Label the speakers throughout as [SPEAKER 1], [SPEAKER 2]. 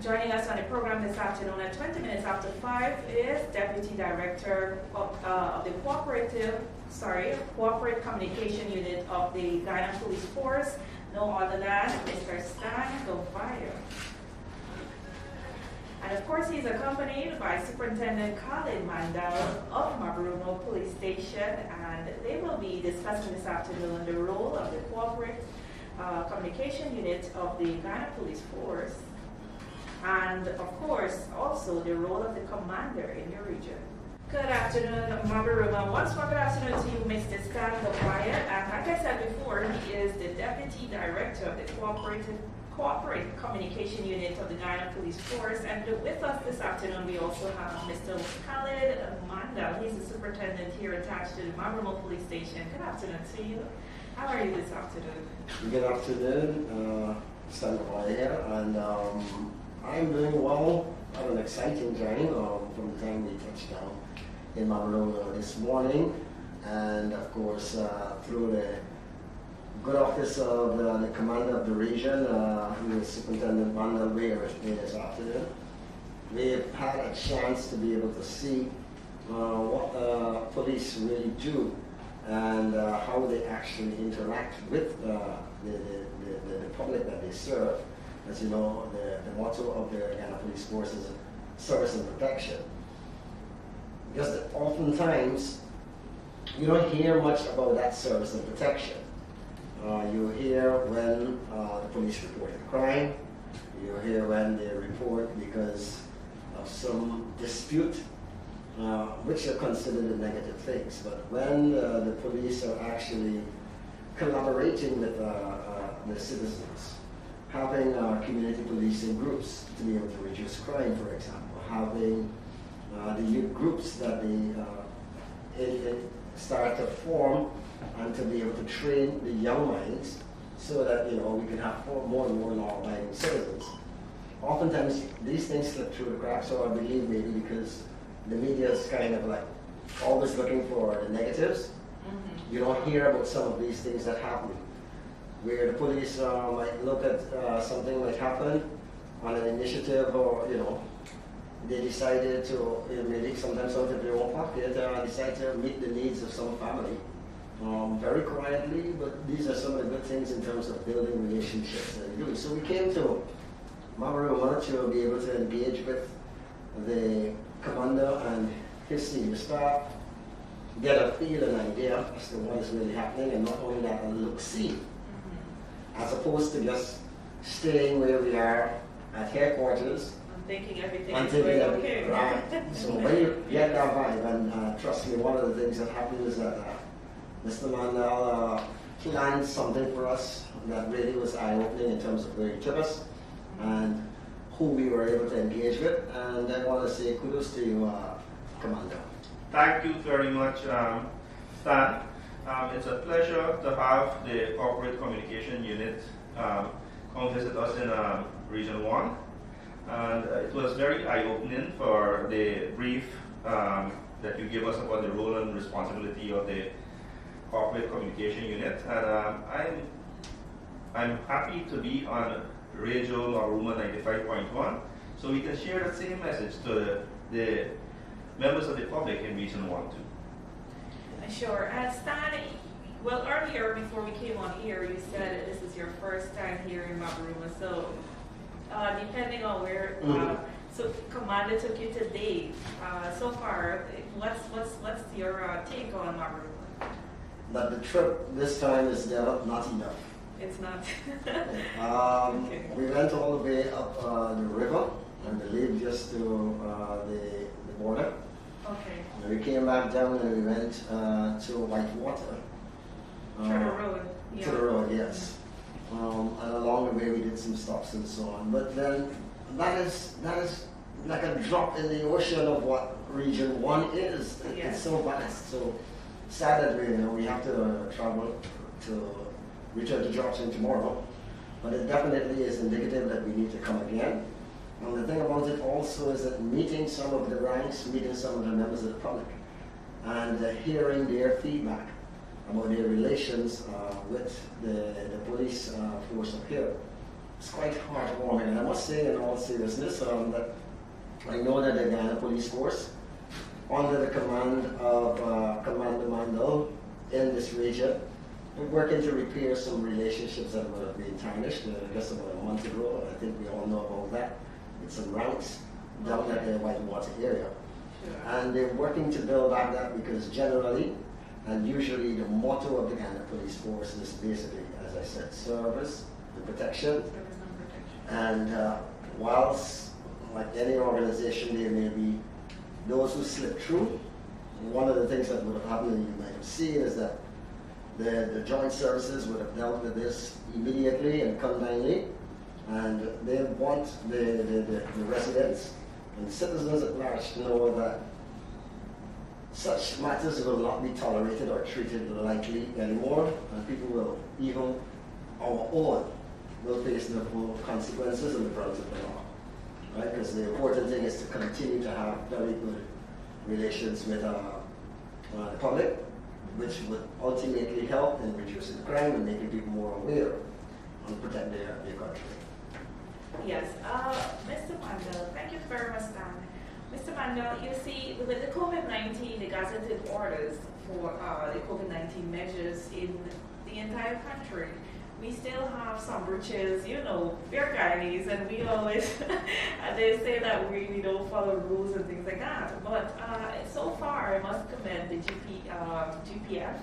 [SPEAKER 1] Joining us on the program this afternoon at 20 minutes after 5 is Deputy Director of the Corporate Communication Unit of the Guyana Police Force, no other than Mr. Stan Govayo. And of course, he's accompanied by Superintendent Colin Mandall of Barima Police Station, and they will be discussing this afternoon the role of the Corporate Communication Unit of the Guyana Police Force, and of course, also the role of the commander in the region. Good afternoon, Barima. Once more, good afternoon to you, Mr. Stan Govayo. And like I said before, he is the Deputy Director of the Corporate Communication Unit of the Guyana Police Force. And with us this afternoon, we also have Mr. Khalid Mandall. He's the superintendent here attached to the Barima Police Station. Good afternoon to you. How are you this afternoon?
[SPEAKER 2] Good afternoon, Stan Govayo here, and I'm doing well. Had an exciting journey from the time we touched down in Mandall this morning, and of course through the good office of the commander of the region, who is Superintendent Mandall, here this afternoon. We've had a chance to be able to see what police really do and how they actually interact with the public that they serve. As you know, the motto of the Guyana Police Force is service and protection. Because oftentimes, you don't hear much about that service and protection. You hear when the police report a crime, you hear when they report because of some dispute, which are considered negative things. But when the police are actually collaborating with the citizens, having community policing groups to be able to reduce crime, for example, having the youth groups that they start to form and to be able to train the young minds so that we can have more and more law-abiding citizens. Oftentimes these things slip through the cracks, or I believe maybe because the media is kind of like always looking for the negatives. Mm-hmm. You don't hear about some of these things that happen, where the police might look at something that happened on an initiative, or they decided to maybe sometimes out of their own pocket decide to meet the needs of some family very quietly. But these are some of the good things in terms of building relationships that we do. So we came to Barima to be able to engage with the commander and his senior staff, get a feel and idea as to what is really happening, and not only that, a look-see, as opposed to just staying where we are at headquarters.
[SPEAKER 1] I'm thinking everything is going okay.
[SPEAKER 2] Right. So when you get that vibe, and trust me, one of the things that happened is that Mr. Mandall planned something for us that really was eye-opening in terms of where he took us and who we were able to engage with. And I want to say kudos to you, Commander.
[SPEAKER 3] Thank you very much, Stan. It's a pleasure to have the Corporate Communication Unit come visit us in Region 1. And it was very eye-opening for the brief that you gave us about the role and responsibility of the Corporate Communication Unit. And I'm happy to be on Radio Barima 95.1, so we can share the same message to the members of the public in Region 1 too.
[SPEAKER 1] Sure. Stan, well, earlier before we came on here, you said this is your first time here in Barima. So, depending on where, so Commander took you today. So far, what's your take on Barima?
[SPEAKER 2] That the trip this time is not enough.
[SPEAKER 1] It's not.
[SPEAKER 2] Okay. We went all the way up the river, I believe just to the border.
[SPEAKER 1] Okay.
[SPEAKER 2] And we came back down and we went to Whitewater.
[SPEAKER 1] To the road. Yeah.
[SPEAKER 2] To the road, yes. And along the way we did some stops and so on. But then that is like a drop in the ocean of what Region 1 is.
[SPEAKER 1] Yes.
[SPEAKER 2] It's so vast. So sad that we have to travel to return to Georgetown tomorrow. But it definitely is indicative that we need to come again. And the thing about it also is that meeting some of the ranks, meeting some of the members of the public, and hearing their feedback about their relations with the police force up here it's quite heartwarming. And I must say, in all seriousness, that I know that the Guyana Police Force, under the command of Commander Mandall in this region, we're working to repair some relationships that would have been tarnished just about a month ago. I think we all know about that, with some ranks down at the Whitewater area. And they're working to build back that because generally and usually the motto of the Guyana Police Force is basically, as I said, service and protection. And whilst, like any organization, there may be those who slip through. And one of the things that would have happened, and you might have seen, is that the joint services would have dealt with this immediately and condignly, and they want the residents and citizens at large to know that such matters will not be tolerated or treated lightly anymore, and people will, even our own, will face the full consequences and the brunt of the law. Right? Because the important thing is to continue to have very good relations with the public, which would ultimately help in reducing crime and making people more aware and protect their country.
[SPEAKER 1] Yes, Mr. Mandall, thank you very much, Stan. Mr. Mandall, you see, with the COVID-19, the gazetted orders for the COVID-19 measures in the entire country, we still have some breaches. You know, we're Guyanese, and we always, they say that we don't follow rules and things like that. But so far, I must commend the GPF,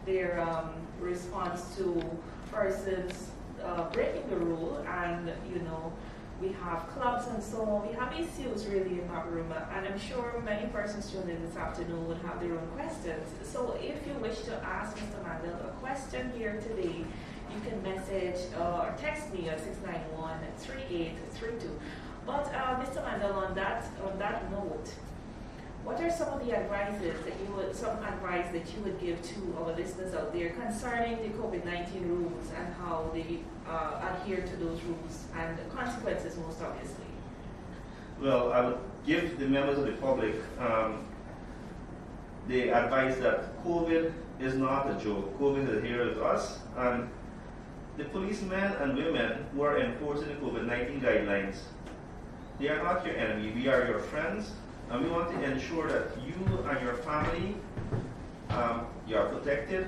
[SPEAKER 1] their response to persons breaking the rule, and you know, we have clubs and so on. We have issues really in Barima, and I'm sure many persons tuning in this afternoon would have their own questions. So if you wish to ask Mr. Mandall a question here today, you can message or text me at 691-3832. But Mr. Mandall, on that note, what are some of the advice that you would give to our listeners out there concerning the COVID-19 rules and how they adhere to those rules and the consequences, most obviously?
[SPEAKER 3] Well, I would give the members of the public the advice that COVID is not a joke. COVID is here with us, and the policemen and women who are enforcing the COVID-19 guidelines, they are not your enemy. We are your friends. And we want to ensure that you and your family, you are protected,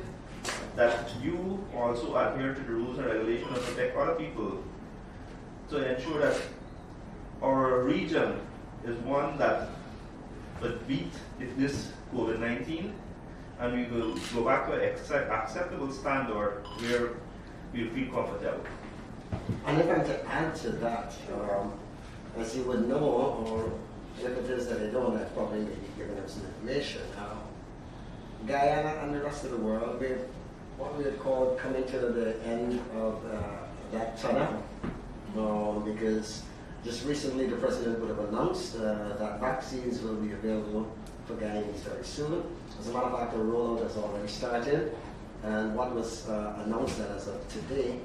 [SPEAKER 3] that you also adhere to the rules and regulations and protect other people, to ensure that our region is one that would beat this COVID-19, and we will go back to an acceptable standard where we'll feel comfortable.
[SPEAKER 2] And if I'm to add to that, as you would know, or if it is that they don't, I've probably maybe given them some information. Guyana and the rest of the world, we're what we would call coming to the end of that tunnel, because just recently the president would have announced that vaccines will be available for Guyanese very soon. As a matter of fact, the rollout has already started, and what was announced that as of today,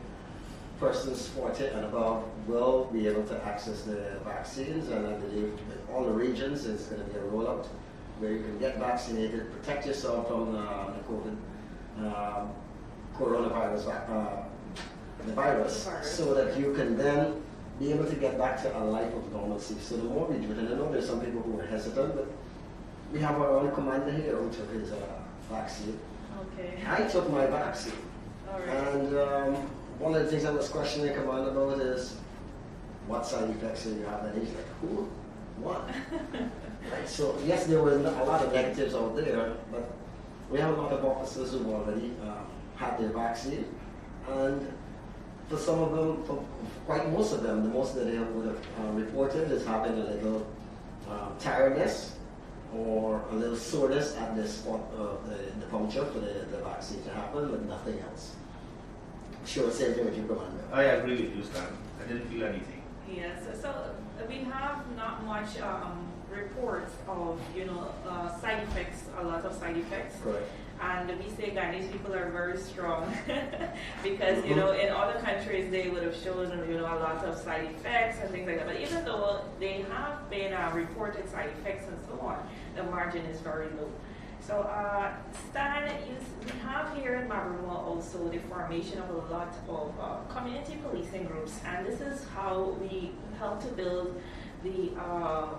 [SPEAKER 2] persons 40 and above will be able to access the vaccines, and I believe in all the regions it's going to be a rollout where you can get vaccinated, protect yourself from the coronavirus, the virus, so that you can then be able to get back to a life of normalcy. So the more we do it, and I know there's some people who are hesitant, but we have our own commander here who took his vaccine.
[SPEAKER 1] Okay.
[SPEAKER 2] I took my vaccine.
[SPEAKER 1] All right.
[SPEAKER 2] And one of the things I was questioning the commander about is, what side effects do you have? And he's like, who? What? Right. So yes, there were a lot of negatives out there, but we have a lot of officers who've already had their vaccine, and for some of them, for quite most of them, the most that they would have reported is having a little tiredness or a little soreness at the spot of the puncture for the vaccine to happen, but nothing else. Sure, same thing with you, Commander.
[SPEAKER 3] I agree with you, Stan. I didn't feel anything.
[SPEAKER 1] Yes, so we have not much reports of, side effects, a lot of side effects.
[SPEAKER 2] Correct.
[SPEAKER 1] And we say Guyanese people are very strong because, in other countries they would have shown, a lot of side effects and things like that. But even though they have been reported side effects and so on, the margin is very low. So, Stan, we have here in Barima also the formation of a lot of community policing groups, and this is how we help to build the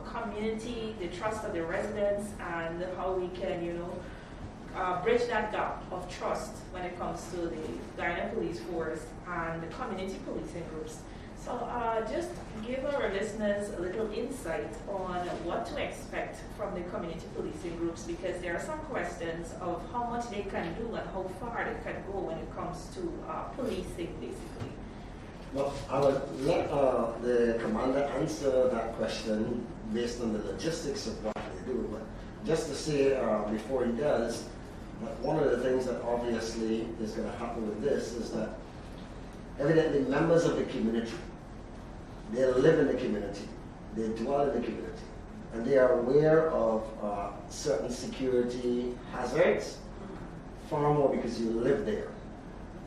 [SPEAKER 1] community, the trust of the residents, and how we can, bridge that gap of trust when it comes to the Guyana Police Force and the community policing groups. So just give our listeners a little insight on what to expect from the community policing groups, because there are some questions of how much they can do and how far they can go when it comes to policing, basically.
[SPEAKER 2] Well, I would let the commander answer that question based on the logistics of what they do. But just to say before he does, that one of the things that obviously is going to happen with this is that evidently members of the community, they live in the community, they dwell in the community, and they are aware of certain security hazards far more because you live there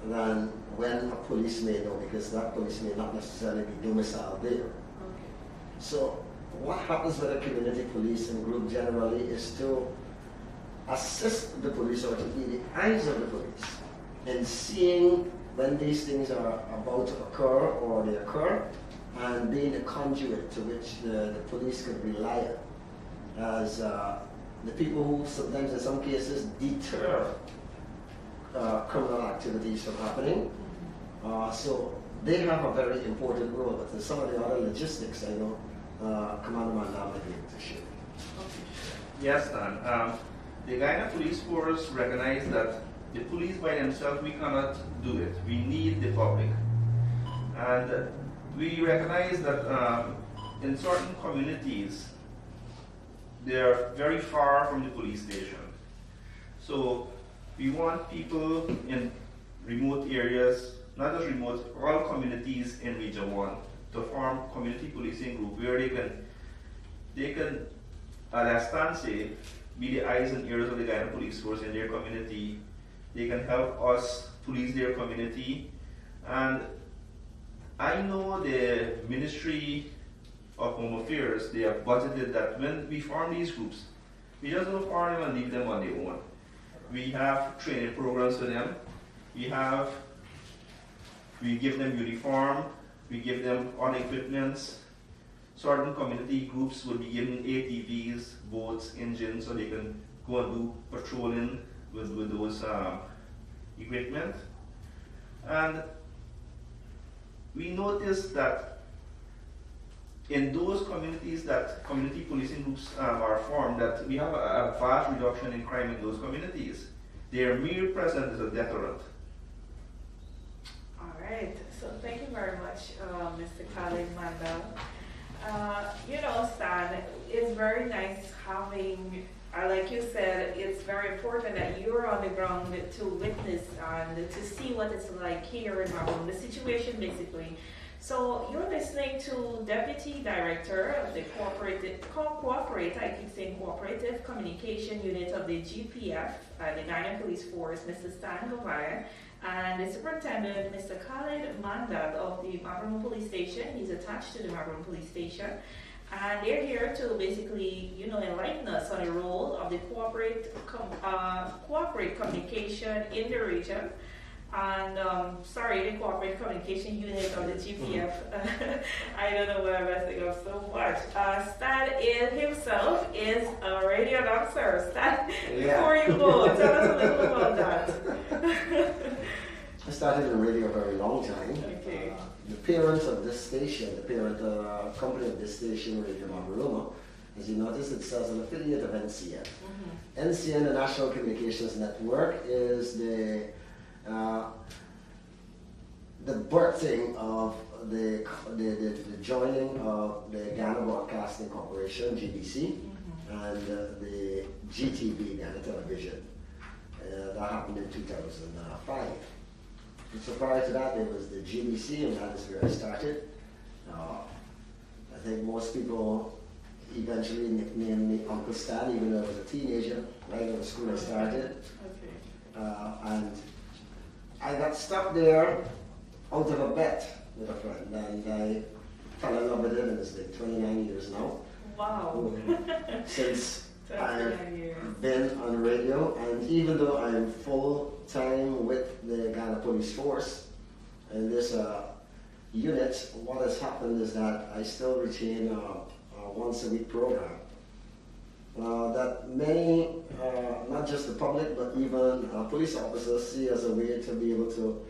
[SPEAKER 2] than when a police may know, because that police may not necessarily be domiciled there.
[SPEAKER 1] Okay.
[SPEAKER 2] So what happens with a community policing group generally is to assist the police, or to be the eyes of the police in seeing when these things are about to occur or they occur, and being the conduit to which the police could rely on as the people who sometimes in some cases deter criminal activities from happening. So they have a very important role, but some of the other logistics I know Commander Mandall might be able to share.
[SPEAKER 3] Yes, Dan. The Guyana Police Force recognize that the police by themselves, we cannot do it. We need the public. And we recognize that in certain communities, they are very far from the police station. So we want people in remote areas, not just remote, all communities in Region 1 to form community policing group where they can, as Stan say, be the eyes and ears of the Guyana Police Force in their community. They can help us police their community. And I know the Ministry of Home Affairs, they have budgeted that when we form these groups, we just don't form them and leave them on their own. We have training programs for them. We give them uniform, we give them all equipments. Certain community groups will be given ATVs, boats, engines, so they can go and do patrolling with those equipment. And we noticed that in those communities that community policing groups are formed, that we have a vast reduction in crime in those communities. Their mere presence is a deterrent.
[SPEAKER 1] All right. So thank you very much, Mr. Khalid Mandall. Stan, it's very nice having, like you said, it's very important that you're on the ground to witness and to see what it's like here in Mandall, the situation basically. So you're listening to Deputy Director of the Cooperative Communication Unit of the GPF, the Guyana Police Force, Mr. Stan Gavaya, and the Superintendent, Mr. Khalid Mandall of the Barima Police Station. He's attached to the Barima Police Station. And they're here to basically, enlighten us on the role of the cooperative communication in the region. And the Cooperative Communication Unit of the GPF. I don't know why I'm messing up so much. Stan himself is a radio announcer. Stan, before you go, tell us a little about that.
[SPEAKER 2] I started in radio a very long time.
[SPEAKER 1] Okay.
[SPEAKER 2] The parent of this station, the parent company of this station, Radio Barima, as you notice, it says an affiliate of NCN. Mm-hmm. NCN, the National Communications Network, is the birthing of the joining of the Guyana Broadcasting Corporation, GBC, mm-hmm. and the GTV, Guyana Television. That happened in 2005. And so prior to that, there was the GBC, and that is where I started. I think most people eventually nicknamed me Uncle Stan, even though I was a teenager, right out of school I started. Okay. And I got stuck there out of a bet with a friend, and I fell in love with it, and it's been 29 years now.
[SPEAKER 1] Wow.
[SPEAKER 2] Since
[SPEAKER 1] 29 years.
[SPEAKER 2] I've been on radio, and even though I'm full-time with the Guyana Police Force in this unit, what has happened is that I still retain a once-a-week program that many, not just the public, but even police officers see as a way to be able to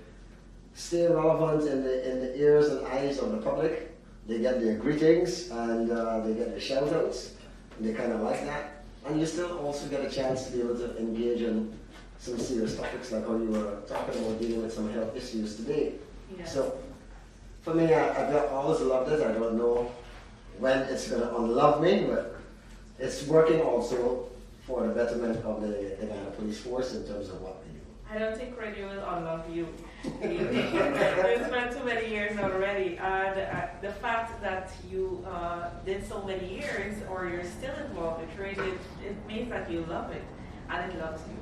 [SPEAKER 2] stay relevant in the ears and eyes of the public. They get their greetings and they get their shout-outs, and they kind of like that. And you still also get a chance to be able to engage in some serious topics like how you were talking about dealing with some health issues today.
[SPEAKER 1] Yes.
[SPEAKER 2] So for me, I've always loved it. I don't know when it's going to unlove me, but it's working also for the betterment of the Guyana Police Force in terms of what we do.
[SPEAKER 1] I don't think radio will unlove you. You spent too many years already, and the fact that you did so many years, or you're still involved with radio, it means that you love it, and it loves you.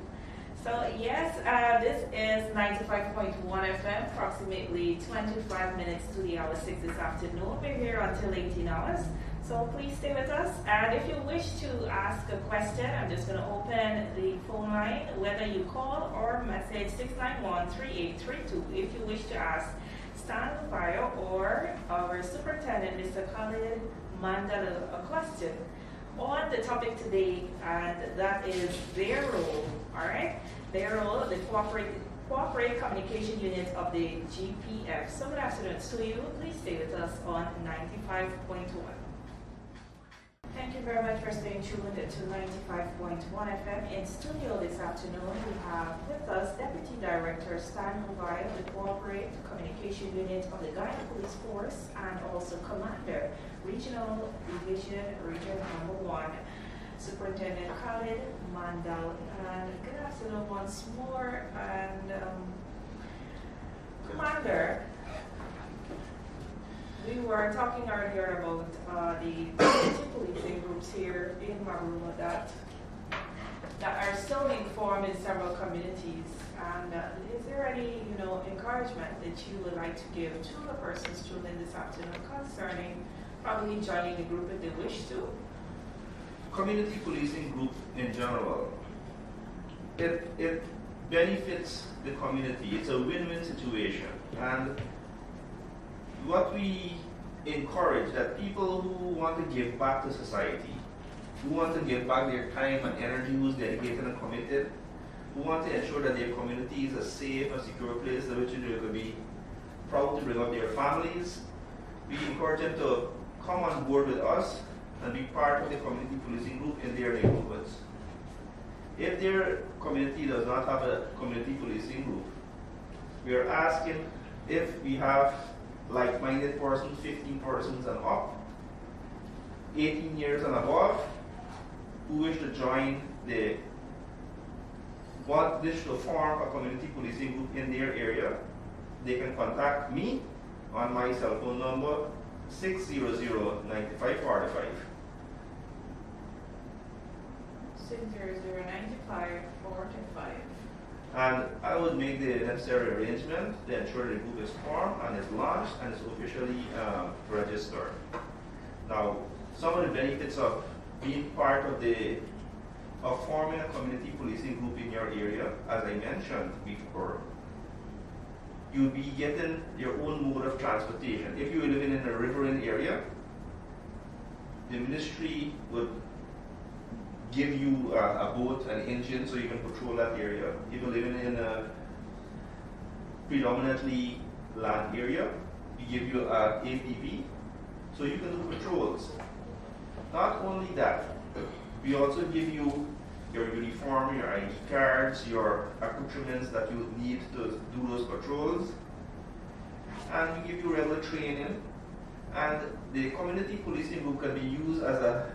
[SPEAKER 1] So yes, this is 95.1 FM, approximately 25 minutes to the hour 6 this afternoon. We're here until 18 hours. So please stay with us. And if you wish to ask a question, I'm just going to open the phone line, whether you call or message 691-3832. If you wish to ask Stan Fire or our superintendent, Mr. Khalid Mandall, a question on the topic today, and that is their role, all right? Their role, the Cooperative Communication Unit of the GPF. So good afternoon to you. Please stay with us on 95.1. Thank you very much for staying tuned to 95.1 FM. In studio this afternoon, we have with us Deputy Director Stan Hovai of the Corporate Communication Unit of the Guyana Police Force, and also Commander, Regional Division, Region Number 1, Superintendent Khalid Mandall. And good afternoon once more. And Commander, we were talking earlier about the community policing groups here in Barima that are still being formed in several communities. And is there any, encouragement that you would like to give to the persons tuned in this afternoon concerning probably joining the group if they wish to?
[SPEAKER 3] Community policing group in general, it benefits the community. It's a win-win situation. And what we encourage, that people who want to give back to society, who want to give back their time and energy, who's dedicated and committed, who want to ensure that their community is a safe and secure place in which they will be proud to bring up their families, we encourage them to come on board with us and be part of the community policing group in their neighborhoods. If their community does not have a community policing group, we are asking if we have like-minded persons, 15 persons and up, 18 years and above, who wish to join wish to form a community policing group in their area, they can contact me on my cell phone number 600-9545.
[SPEAKER 1] 600-9545.
[SPEAKER 3] And I would make the necessary arrangement to ensure the group is formed and is launched and is officially registered. Now, some of the benefits of being part of forming a community policing group in your area, as I mentioned before, you'll be getting your own mode of transportation. If you're living in a riverine area, the ministry would give you a boat, an engine, so you can patrol that area. If you're living in a predominantly land area, we give you an ATV, so you can do patrols. Not only that, we also give you your uniform, your ID cards, your accoutrements that you need to do those patrols, and we give you regular training. And the community policing group can be used as a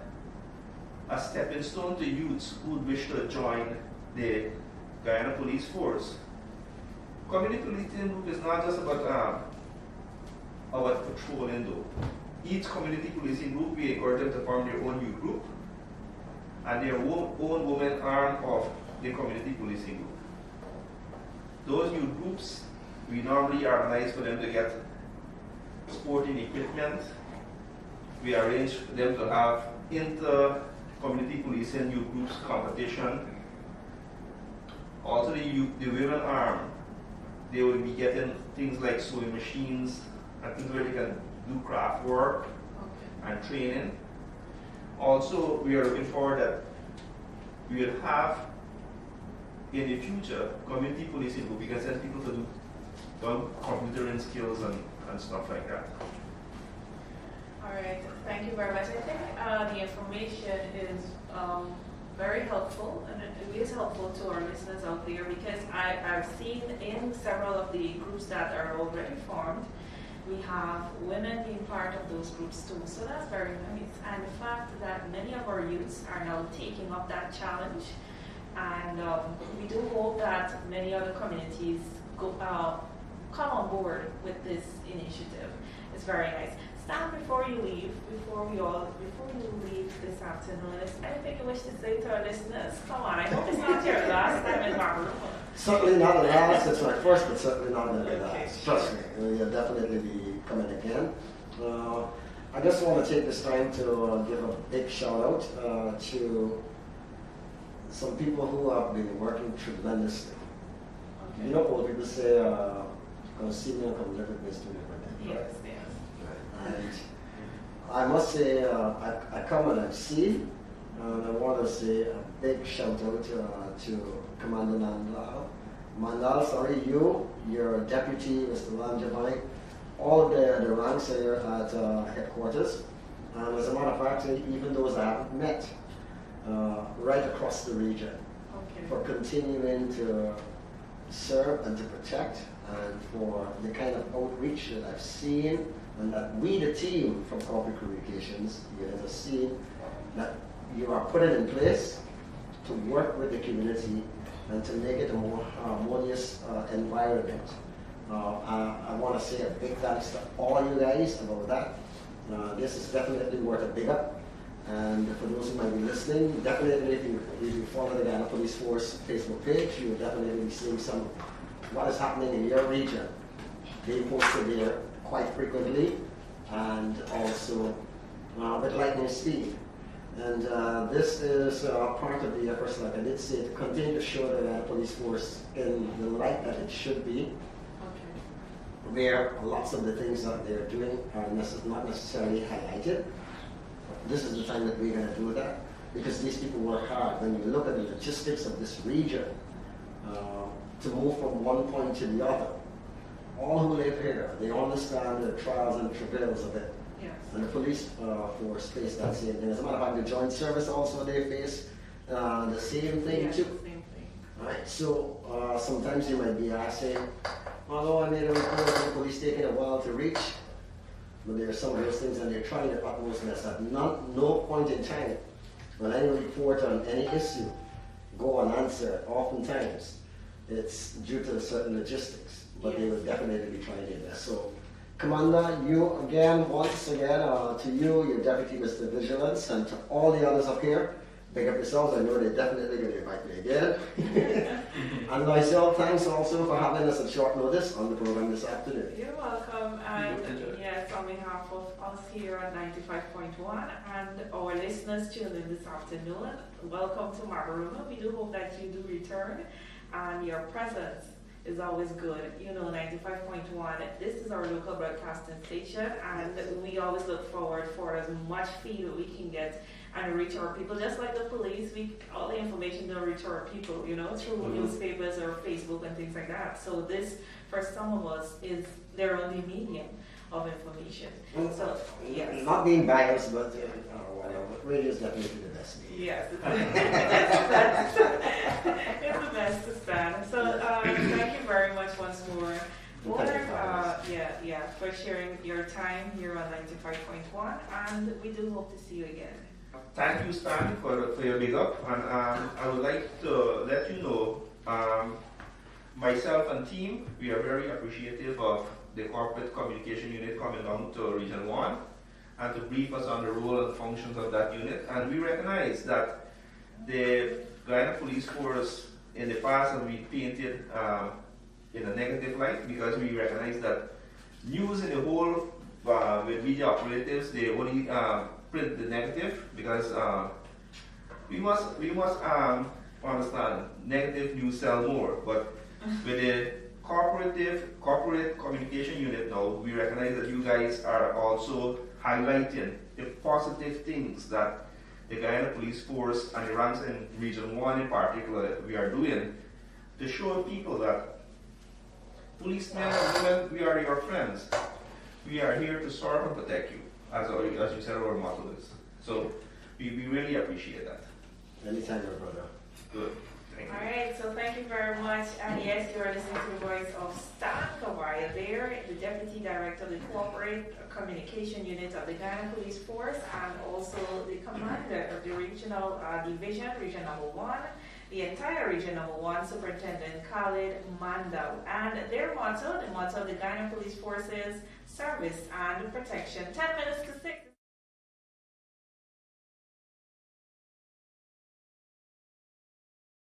[SPEAKER 3] stepping stone to youths who wish to join the Guyana Police Force. Community policing group is not just about patrolling though. Each community policing group, we encourage them to form their own youth group and their own women arm of the community policing group. Those youth groups, we normally organize for them to get sporting equipment. We arrange for them to have community policing youth groups competition. Also the women arm, they will be getting things like sewing machines and things where they can do craft work and training. Also, we are looking forward that we will have in the future community policing group. We can send people to do computering skills and stuff like that.
[SPEAKER 1] All right, thank you very much. I think the information is very helpful, and it is helpful to our listeners out there, because I've seen in several of the groups that are already formed, we have women being part of those groups too, so that's very nice. And the fact that many of our youths are now taking up that challenge, and we do hope that many other communities come on board with this initiative. It's very nice. Stan, before you leave this afternoon, is there anything you wish to say to our listeners? Come on, I hope it's not your last time in Barima.
[SPEAKER 2] Certainly not the last. It's my first, but certainly not the
[SPEAKER 1] Okay.
[SPEAKER 2] last. Trust me, you'll definitely be coming again. I just want to take this time to give a big shout out to some people who have been working tremendously.
[SPEAKER 1] Okay.
[SPEAKER 2] You know what people say, come see me and come live with me is 2 different things, right?
[SPEAKER 1] Yes, yes.
[SPEAKER 2] And I must say, I come and I see, and I want to say a big shout out to Commander Mandall, your deputy, Mr. Ranjavai, all the ranks here at headquarters. And as a matter of fact, even those I haven't met, right across the region,
[SPEAKER 1] Okay.
[SPEAKER 2] for continuing to serve and to protect, and for the kind of outreach that I've seen, and that we, the team from Corporate Communications, have seen that you are putting in place to work with the community and to make it a more harmonious environment. I want to say a big thanks to all you guys about that. This is definitely worth a big up. And for those who might be listening, definitely if you follow the Guyana Police Force Facebook page, you will definitely be seeing some what is happening in your region. They posted there quite frequently, and also with lightning speed. And this is part of the efforts, like I did say, to continue to show the Guyana Police Force in the light that it should be,
[SPEAKER 1] Okay.
[SPEAKER 2] where lots of the things that they're doing are not necessarily highlighted. This is the time that we're going to do that, because these people work hard. When you look at the logistics of this region, to move from one point to the other, all who live here, they understand the trials and travails of it.
[SPEAKER 1] Yes.
[SPEAKER 2] And the police force face that same thing. As a matter of fact, the joint service also, they face the same thing
[SPEAKER 1] Yes,
[SPEAKER 2] too.
[SPEAKER 1] same thing.
[SPEAKER 2] Right? So sometimes you might be asking, oh, I made a report, the police taking a while to reach. But there are some of those things, and they're trying their utmost best. At no point in time when any report on any issue go unanswered, oftentimes it's due to certain logistics, but they will definitely be trying their best. So, Commander, you again, once again, to you, your deputy, Mr. Vigilance, and to all the others up here, big up yourselves. I know they're definitely going to invite me again. And myself, thanks also for having us at short notice on the program this afternoon.
[SPEAKER 1] You're welcome, and yes, on behalf of us here at 95.1 and our listeners tuned in this afternoon, welcome to Barima. We do hope that you do return, and your presence is always good. You know, 95.1, this is our local broadcasting station, and we always look forward for as much feed we can get and reach our people. Just like the police, all the information don't reach our people, you know, through newspapers or Facebook and things like that. So this, for some of us, is their only medium of information. So, yes.
[SPEAKER 2] Not being biased, but whatever. Radio is definitely the best.
[SPEAKER 1] Yes, it's the best to stand. So thank you very much once more for sharing your time here on 95.1, and we do hope to see you again.
[SPEAKER 3] Thank you, Stan, for your big up. And I would like to let you know, myself and team, we are very appreciative of the Corporate Communication Unit coming down to Region 1 and to brief us on the role and functions of that unit. And we recognize that the Guyana Police Force in the past has been painted in a negative light, because we recognize that news in the whole, with media operatives, they only print the negative, because we must understand negative news sell more, but with the corporate communication unit now, we recognize that you guys are also highlighting the positive things that the Guyana Police Force and the ranks in Region 1 in particular we are doing to show people that policemen and women, we are your friends. We are here to serve and protect you, as you said our motto is. So we really appreciate that.
[SPEAKER 2] Anytime, my brother.
[SPEAKER 3] Good. Thank you.
[SPEAKER 1] All right, so thank you very much. And yes, you are listening to the voice of Stan Kawai there, the Deputy Director of the Corporate Communication Unit of the Guyana Police Force, and also the Commander of the Regional Division, Region Number 1, the entire Region Number 1, Superintendent Khalid Mandall. And their motto, the motto of the Guyana Police Force is service and protection. 10 minutes to 6.